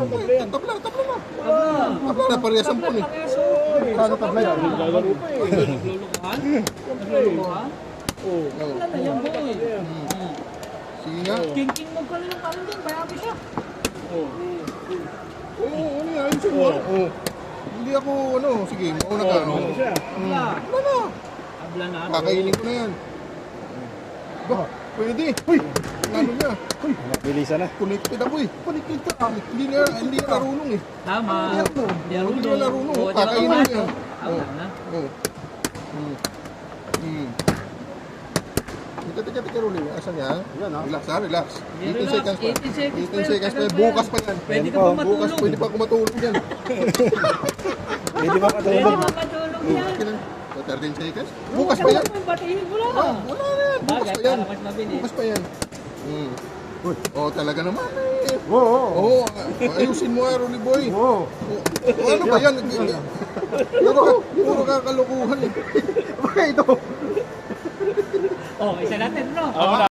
Tabla na. Tabla na, parehas ang pun eh. Paano tabla yan? Naglalaro pa eh. Naglulukuhan? Naglulukuhan? Oo. Wala na yan, boy. Sige nga. King mo ka lang parang din, bayami siya. Oo. Oo, ano yan, ayusin mo. Oo. Hindi ako, ano, sige, mauna ka. Oo, ano siya? Abla. Wala na. Abla na. Kakainin ko na yan. Ba, pwede. Uy, ano niya? Uy, Bilisan na. connected ako eh. Connected ka. Hindi na narunong eh. Tama. Hindi Hindi na narunong. Oo, di Kakainin marunong. ko yan. Abla na. Oo. Teka, Rolly. Asan niya? Yan, ah. Relax ha, relax. 18 Relax, seconds pa. 18 seconds 18 seconds pa. Bukas pa yan. Pwede ka Oh, pa Bukas matulog. pwede pa ako matulog yan. Hindi ba Pwede katulog? ka matulog yan. Okay lang. So, 13 seconds. Bukas pa yan. Batiin mo lang. Wala na yan. Bukas Bagay, pa yan. para mas mabilis. Bukas pa yan. Oh, talaga naman eh. Oo. Oo, ayusin mo ah, Rolly Boy. Oo. Ano ba yan? Puro kakalukuhan eh. Ito. Oh, isa natin, bro. Ako na.